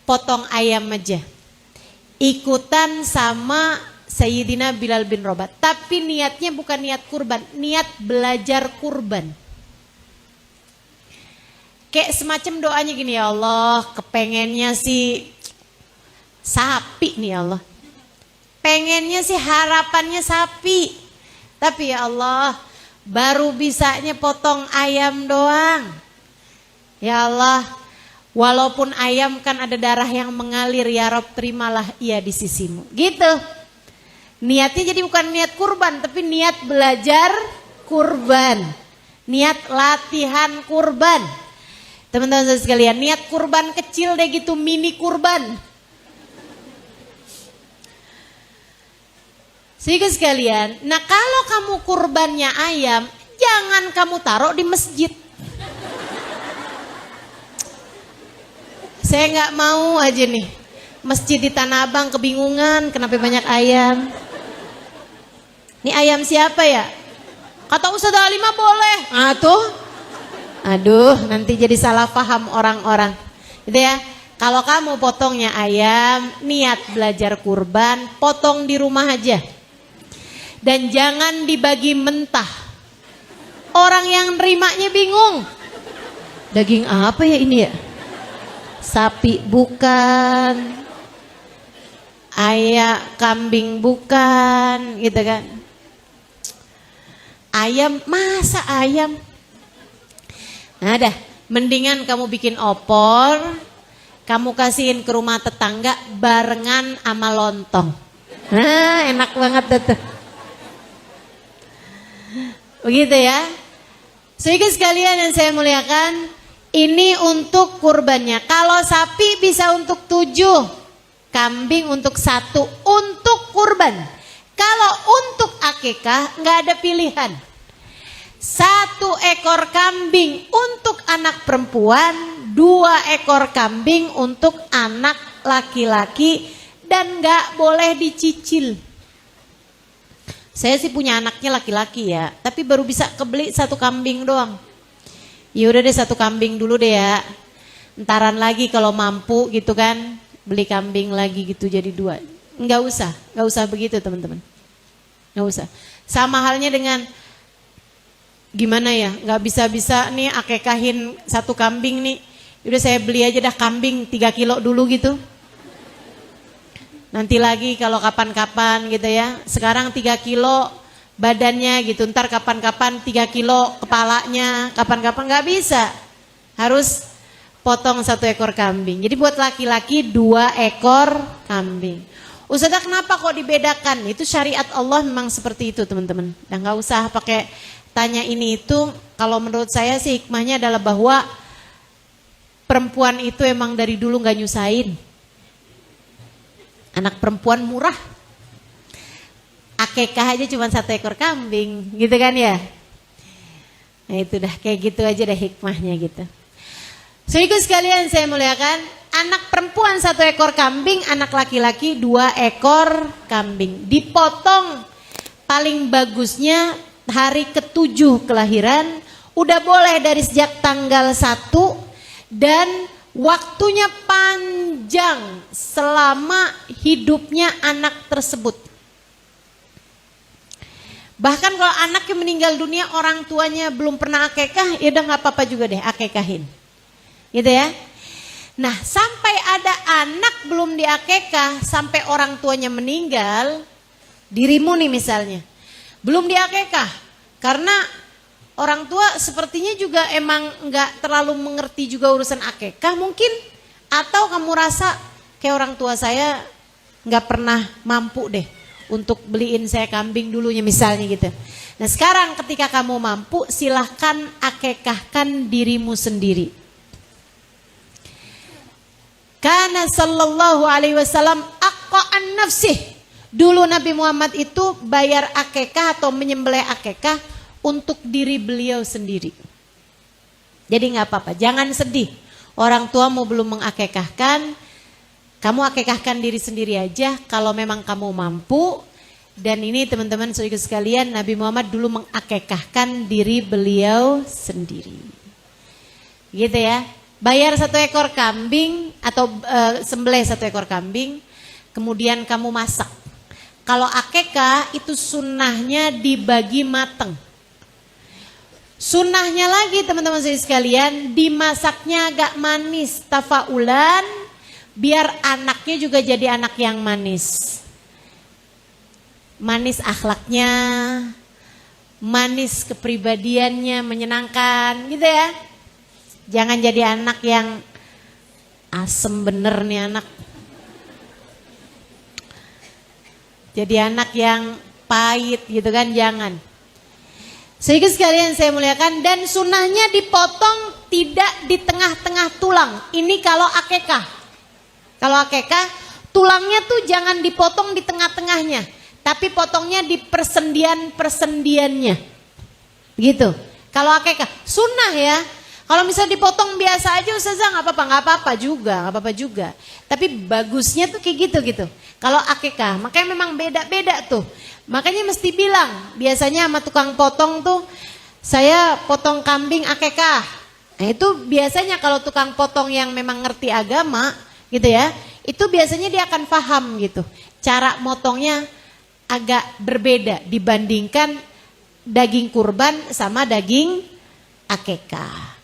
potong ayam aja. Ikutan sama Sayyidina Bilal bin Rabah. Tapi niatnya bukan niat kurban, niat belajar kurban. Kayak semacam doanya gini, ya Allah kepengennya sih sapi nih ya Allah. Pengennya sih harapannya sapi. Tapi ya Allah baru bisanya potong ayam doang. Ya Allah walaupun ayam kan ada darah yang mengalir, ya Rob terimalah ia di sisimu. Gitu. Niatnya jadi bukan niat kurban, tapi niat belajar kurban. Niat latihan kurban. Teman-teman sekalian, niat kurban kecil deh gitu, mini kurban. Sehingga sekalian, nah kalau kamu kurbannya ayam, jangan kamu taruh di masjid. Saya nggak mau aja nih, masjid di Tanah Abang kebingungan kenapa banyak ayam. Ini ayam siapa ya? Kata Ustazah Halimah boleh. Ah tuh, aduh nanti jadi salah paham orang-orang. Gitu ya. Kalau kamu potongnya ayam, niat belajar kurban, potong di rumah aja. Dan jangan dibagi mentah. Orang yang nerimanya bingung. Daging apa ya ini ya? Sapi bukan, ayam kambing bukan, gitu kan? Ayam, masa ayam? Nah dah, mendingan kamu bikin opor, kamu kasihin ke rumah tetangga barengan sama lontong. Nah enak banget tuh. Begitu ya. Sehingga sekalian yang saya muliakan, ini untuk kurbannya. Kalau sapi bisa untuk 7, kambing untuk 1 untuk kurban. Kalau untuk akikah nggak ada pilihan. 1 ekor kambing untuk anak perempuan, 2 ekor kambing untuk anak laki-laki, dan nggak boleh dicicil. Saya sih punya anaknya laki-laki ya, tapi baru bisa kebeli 1 kambing doang. Ya udah deh 1 kambing dulu deh ya. Entaran lagi kalau mampu gitu kan, beli kambing lagi gitu jadi 2. Nggak usah begitu teman-teman. Nggak usah. Sama halnya dengan gimana ya, nggak bisa-bisa nih akekahin 1 kambing nih. Udah saya beli aja dah kambing 3 kilo dulu gitu. Nanti lagi kalau kapan-kapan gitu ya. Sekarang 3 kilo badannya gitu. Ntar kapan-kapan 3 kilo kepalanya. Kapan-kapan nggak bisa. Harus potong 1 ekor kambing. Jadi buat laki-laki 2 ekor kambing. Ustazah kenapa kok dibedakan? Itu syariat Allah memang seperti itu teman-teman. Dan nggak usah pakai tanya ini itu. Kalau menurut saya sih hikmahnya adalah bahwa perempuan itu emang dari dulu nggak nyusahin. Anak perempuan murah. Akekah aja cuma 1 ekor kambing, gitu kan ya. Nah itu dah kayak gitu aja dah hikmahnya gitu. Saudaraku sekalian saya muliakan, anak perempuan 1 ekor kambing, anak laki-laki 2 ekor kambing. Dipotong paling bagusnya hari ke-7 kelahiran, udah boleh dari sejak tanggal 1 dan waktunya panjang selama hidupnya anak tersebut. Bahkan kalau anaknya meninggal dunia orang tuanya belum pernah akekah, ya udah nggak apa-apa juga deh akekahin. Gitu ya. Nah, sampai ada anak belum diakekah sampai orang tuanya meninggal, dirimu nih misalnya, belum diakekah karena orang tua sepertinya juga emang nggak terlalu mengerti juga urusan akekah mungkin, atau kamu rasa kayak orang tua saya nggak pernah mampu deh untuk beliin saya kambing dulunya misalnya gitu. Nah sekarang ketika kamu mampu silahkan akekahkan dirimu sendiri. Karena sallallahu alaihi wasallam aqa'an nafsih. Dulu Nabi Muhammad itu bayar akekah atau menyembelih akekah untuk diri beliau sendiri. Jadi nggak apa-apa, jangan sedih. Orang tuamu belum mengakekahkan, kamu akekahkan diri sendiri aja kalau memang kamu mampu. Dan ini teman-teman saudara sekalian, Nabi Muhammad dulu mengakekahkan diri beliau sendiri. Gitu ya. Bayar 1 ekor kambing atau sembelih 1 ekor kambing, kemudian kamu masak. Kalau akekah itu sunnahnya dibagi mateng. Sunnahnya lagi teman-teman sekalian, dimasaknya agak manis, tafaulan, biar anaknya juga jadi anak yang manis. Manis akhlaknya, manis kepribadiannya, menyenangkan gitu ya. Jangan jadi anak yang asem bener nih anak. Jadi anak yang pahit gitu kan, jangan. Sehingga sekalian saya muliakan, dan sunnahnya dipotong tidak di tengah-tengah tulang. Ini kalau akekah. Kalau akekah, tulangnya tuh jangan dipotong di tengah-tengahnya, tapi potongnya di persendian-persendiannya. Gitu. Kalau akekah, sunnah ya. Kalau misalnya dipotong biasa aja Ustazah nggak apa-apa juga. Tapi bagusnya tuh kayak gitu. Kalau akekah, makanya memang beda-beda tuh. Makanya mesti bilang, biasanya sama tukang potong tuh, saya potong kambing akekah. Nah itu biasanya kalau tukang potong yang memang ngerti agama gitu ya, itu biasanya dia akan paham gitu. Cara motongnya agak berbeda dibandingkan daging kurban sama daging akekah.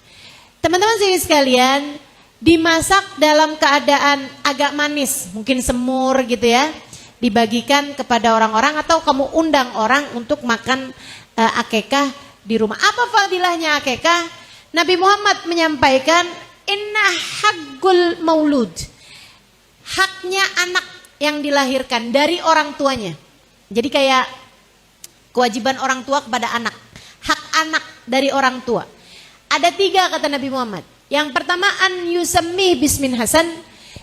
Teman-teman sekalian, dimasak dalam keadaan agak manis, mungkin semur gitu ya, dibagikan kepada orang-orang atau kamu undang orang untuk makan akekah di rumah. Apa fadilahnya akekah? Nabi Muhammad menyampaikan, inna haqqul maulud, haknya anak yang dilahirkan dari orang tuanya. Jadi kayak kewajiban orang tua kepada anak. hak anak dari orang tua. Ada 3 kata Nabi Muhammad. Yang pertama an yusammi bismin hasan,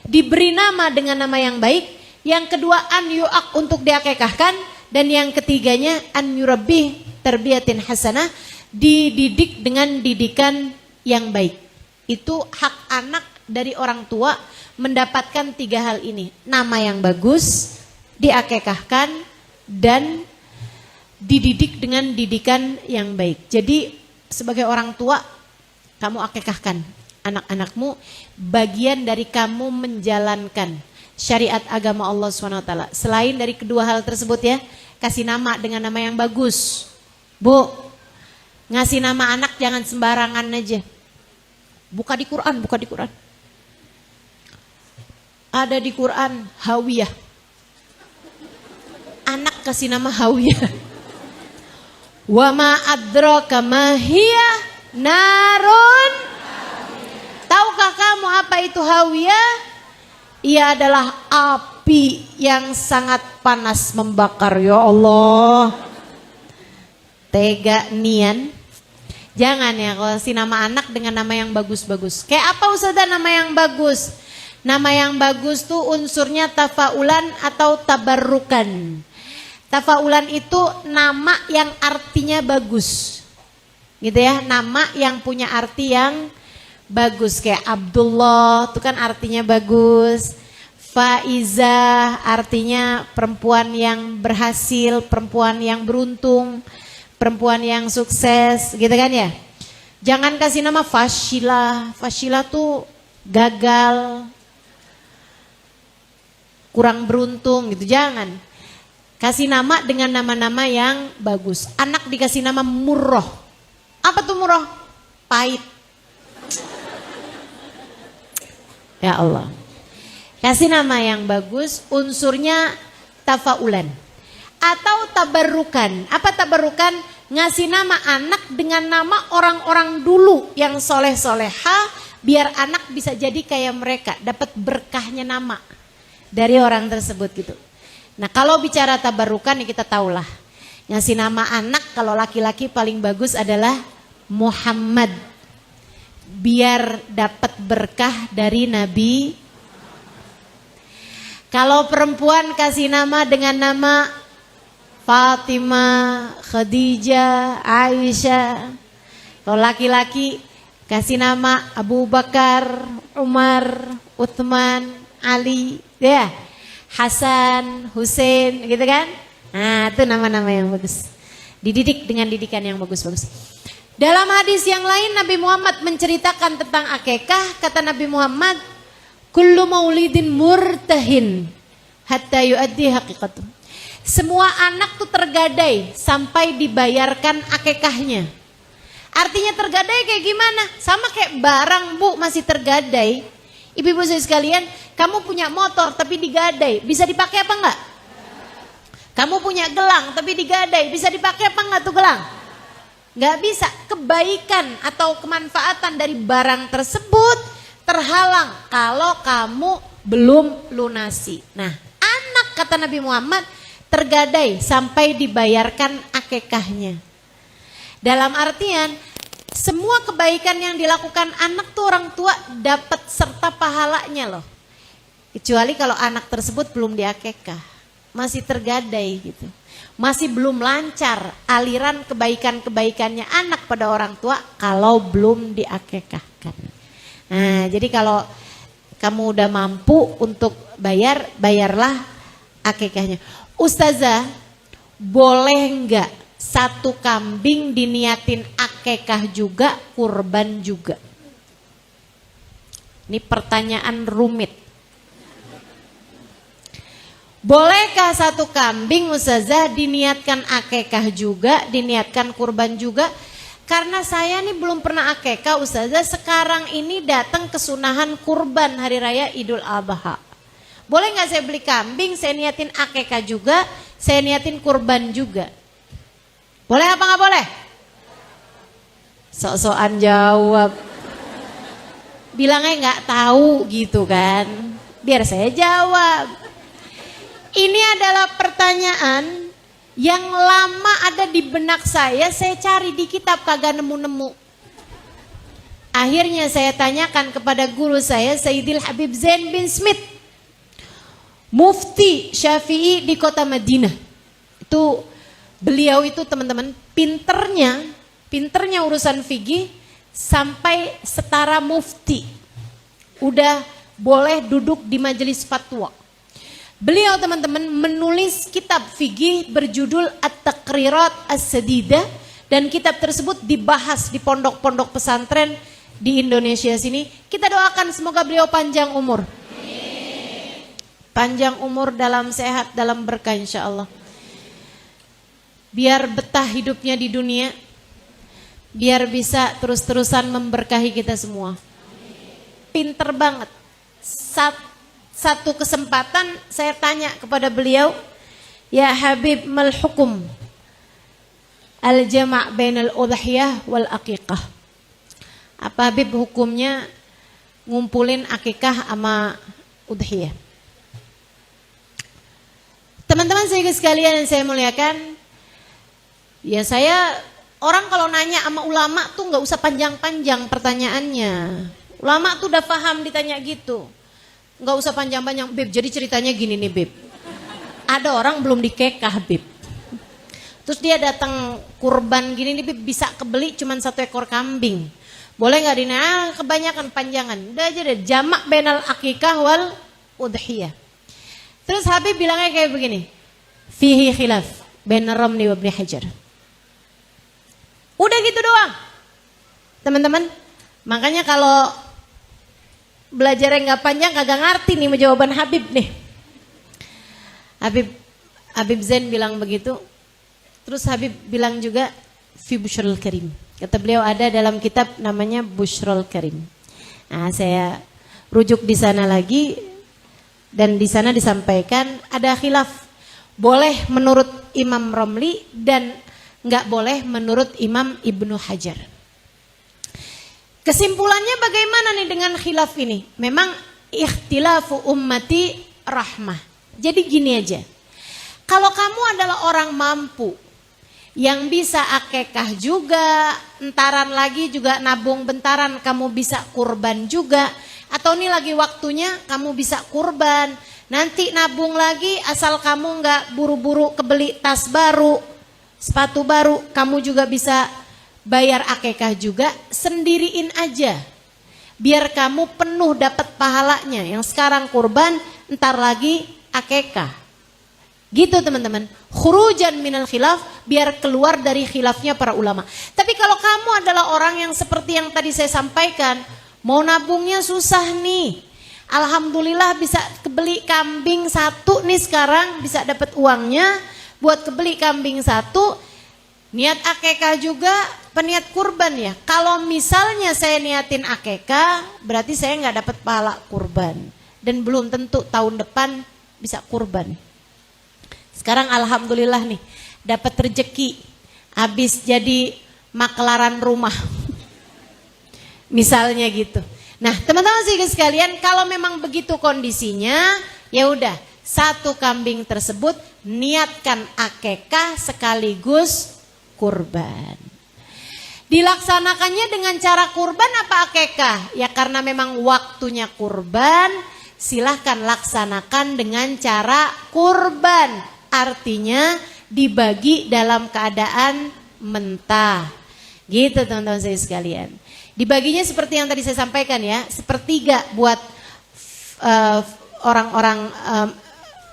diberi nama dengan nama yang baik. Yang kedua an yu'ak, untuk diakekahkan. Dan yang ketiganya an yurabbih tarbiyatin hasanah, dididik dengan didikan yang baik. Itu hak anak dari orang tua, mendapatkan 3 hal ini. Nama yang bagus, diakekahkan, dan dididik dengan didikan yang baik. Jadi sebagai orang tua, kamu akekahkan anak-anakmu, bagian dari kamu menjalankan syariat agama Allah SWT. Selain dari kedua hal tersebut ya, kasih nama dengan nama yang bagus. Bu, ngasih nama anak jangan sembarangan aja. Buka di Quran, buka di Quran. Ada di Quran Hawiyah. Anak kasih nama Hawiyah. Wa ma adraka ma hiya narun. Tahukah kamu apa itu Hawiyah? Ia adalah api yang sangat panas membakar. Ya Allah. Tega nian. Jangan ya kalau kasih nama anak dengan nama yang bagus-bagus. Kayak apa Ustazah nama yang bagus? Nama yang bagus tuh unsurnya tafaulan atau tabarrukan. Tafaulan itu nama yang artinya bagus. Gitu ya, nama yang punya arti yang bagus. Kayak Abdullah itu kan artinya bagus. Faizah artinya perempuan yang berhasil, perempuan yang beruntung, perempuan yang sukses, gitu kan ya. Jangan kasih nama Fashila. Fashila tuh gagal, kurang beruntung gitu, jangan. Kasih nama dengan nama-nama yang bagus. Anak dikasih nama Murroh. Apa tuh Murroh? Pahit. Ya Allah. Kasih nama yang bagus, unsurnya tafaulan. Atau tabarrukan. Apa tabarrukan? Ngasih nama anak dengan nama orang-orang dulu yang soleh-soleha, biar anak bisa jadi kayak mereka, dapat berkahnya nama dari orang tersebut gitu. Nah kalau bicara tabarrukan ya kita tahulah. Ngasih nama anak kalau laki-laki paling bagus adalah Muhammad. Biar dapat berkah dari Nabi. Kalau perempuan kasih nama dengan nama Fatimah, Khadijah, Aisyah. Kalau laki-laki kasih nama Abu Bakar, Umar, Uthman, Ali, ya. Hasan, Hussein, gitu kan? Nah, itu nama-nama yang bagus. Dididik dengan didikan yang bagus-bagus. Dalam hadis yang lain Nabi Muhammad menceritakan tentang akikah. Kata Nabi Muhammad, kullu maulidin murtahin hatta yuaddi haqiqatuh. Semua anak tuh tergadai sampai dibayarkan akikahnya. Artinya tergadai kayak gimana? Sama kayak barang Bu masih tergadai. Ibu-ibu sekalian, kamu punya motor tapi digadai, bisa dipakai apa enggak? Kamu punya gelang tapi digadai, bisa dipakai apa enggak tuh gelang? Enggak bisa. Kebaikan atau kemanfaatan dari barang tersebut terhalang kalau kamu belum lunasi. Nah, anak kata Nabi Muhammad tergadai sampai dibayarkan akikahnya. Dalam artian semua kebaikan yang dilakukan anak tuh orang tua dapat serta pahalanya loh. Kecuali kalau anak tersebut belum diakikah, masih tergadai gitu. Masih belum lancar aliran kebaikan-kebaikannya anak pada orang tua kalau belum diakikahkan. Nah, jadi kalau kamu udah mampu untuk bayar, bayarlah akikahnya. Ustazah, boleh enggak satu kambing diniatin akikah juga, kurban juga? Ini pertanyaan rumit. Bolehkah satu kambing Ustazah diniatkan akikah juga, diniatkan kurban juga? Karena saya nih belum pernah akikah Ustazah, sekarang ini datang kesunahan kurban hari raya Idul Adha. Boleh nggak saya beli kambing, saya niatin akikah juga, saya niatin kurban juga? Boleh apa nggak boleh? Sok-sokan jawab. Bilangnya nggak tahu gitu kan? Biar saya jawab. Ini adalah pertanyaan Yang lama ada di benak saya cari di kitab kagak nemu-nemu. Akhirnya saya tanyakan kepada guru saya, Sayyidil Habib Zain bin Smith, Mufti Syafi'i di kota Madinah. Itu beliau itu teman-teman pinternya urusan fikih sampai setara mufti. Udah boleh duduk di majelis fatwa. Beliau teman-teman menulis kitab fikih berjudul At-Taqrirat As-Sadidah, dan kitab tersebut dibahas di pondok-pondok pesantren di Indonesia sini. Kita doakan semoga beliau panjang umur. Panjang umur dalam sehat, dalam berkah insya Allah. Biar betah hidupnya di dunia, biar bisa terus-terusan memberkahi kita semua. Pinter banget. Satu kesempatan saya tanya kepada beliau, ya Habib, mal hukum al-jama' bainal udhiyah wal aqiqah. Apa Habib hukumnya ngumpulin akikah sama udhiyah? Teman-teman saya sekalian yang saya muliakan, ya saya orang kalau nanya sama ulama tuh nggak usah panjang-panjang pertanyaannya. Ulama tuh udah paham ditanya gitu. Nggak usah panjang-panjang, Beb, jadi ceritanya gini nih, Beb. Ada orang belum dikekah, Beb. Terus dia datang kurban gini nih, Beb, bisa kebeli cuman 1 ekor kambing. Boleh nggak Dina? Kebanyakan panjangan. Udah aja deh, jamak bainal akikah wal udhiyah. Terus Habib bilangnya kayak begini, fihi khilaf bain Ramli wa Ibnu Hajar. Udah gitu doang. Teman-teman, makanya kalau belajarnya nggak panjang kagak ngerti nih jawaban Habib nih. Habib Zain bilang begitu. Terus Habib bilang juga fi Bushrul Karim. Kata beliau ada dalam kitab namanya Bushrul Karim. Nah, saya rujuk di sana lagi. Dan di sana disampaikan ada khilaf, boleh menurut Imam Romli dan nggak boleh menurut Imam Ibnu Hajar. Kesimpulannya bagaimana nih dengan khilaf ini? Memang ikhtilafu ummati rahmah. Jadi gini aja, kalau kamu adalah orang mampu yang bisa akekah juga, entaran lagi juga nabung bentaran, kamu bisa kurban juga. Atau ini lagi waktunya kamu bisa kurban, nanti nabung lagi asal kamu nggak buru-buru kebeli tas baru, sepatu baru, kamu juga bisa bayar akekah juga, sendiriin aja. Biar kamu penuh dapat pahalanya, yang sekarang kurban, ntar lagi akekah. Gitu teman-teman, khurujan minal khilaf, biar keluar dari khilafnya para ulama. Tapi kalau kamu adalah orang yang seperti yang tadi saya sampaikan, mau nabungnya susah nih. Alhamdulillah bisa kebeli kambing 1 nih sekarang, bisa dapat uangnya buat kebeli kambing 1. Niat akekah juga, peniat kurban ya. Kalau misalnya saya niatin akekah, berarti saya nggak dapat pahala kurban. Dan belum tentu tahun depan bisa kurban. Sekarang alhamdulillah nih, dapat rezeki. Habis jadi maklaran rumah. Misalnya gitu. Nah, teman-teman sekalian, kalau memang begitu kondisinya, ya udah, 1 kambing tersebut niatkan akekah sekaligus kurban. Dilaksanakannya dengan cara kurban apa akekah? Ya karena memang waktunya kurban, silahkan laksanakan dengan cara kurban. Artinya dibagi dalam keadaan mentah. Gitu teman-teman saya sekalian. Dibaginya seperti yang tadi saya sampaikan ya, 1/3 buat orang-orang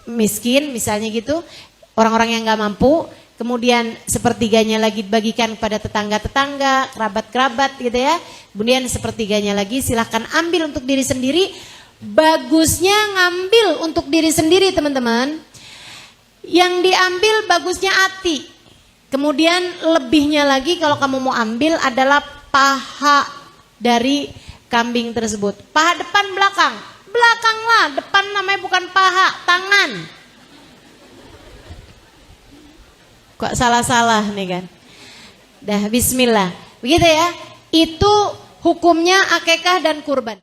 miskin misalnya gitu, orang-orang yang gak mampu, kemudian 1/3-nya lagi dibagikan kepada tetangga-tetangga, kerabat-kerabat gitu ya, kemudian 1/3-nya lagi silahkan ambil untuk diri sendiri. Bagusnya ngambil untuk diri sendiri teman-teman, yang diambil bagusnya hati, kemudian lebihnya lagi kalau kamu mau ambil adalah paha dari kambing tersebut. Paha depan belakang? Belakang lah, depan namanya bukan paha, tangan. Kok salah-salah nih kan? Dah bismillah. Begitu ya, itu hukumnya akekah dan kurban.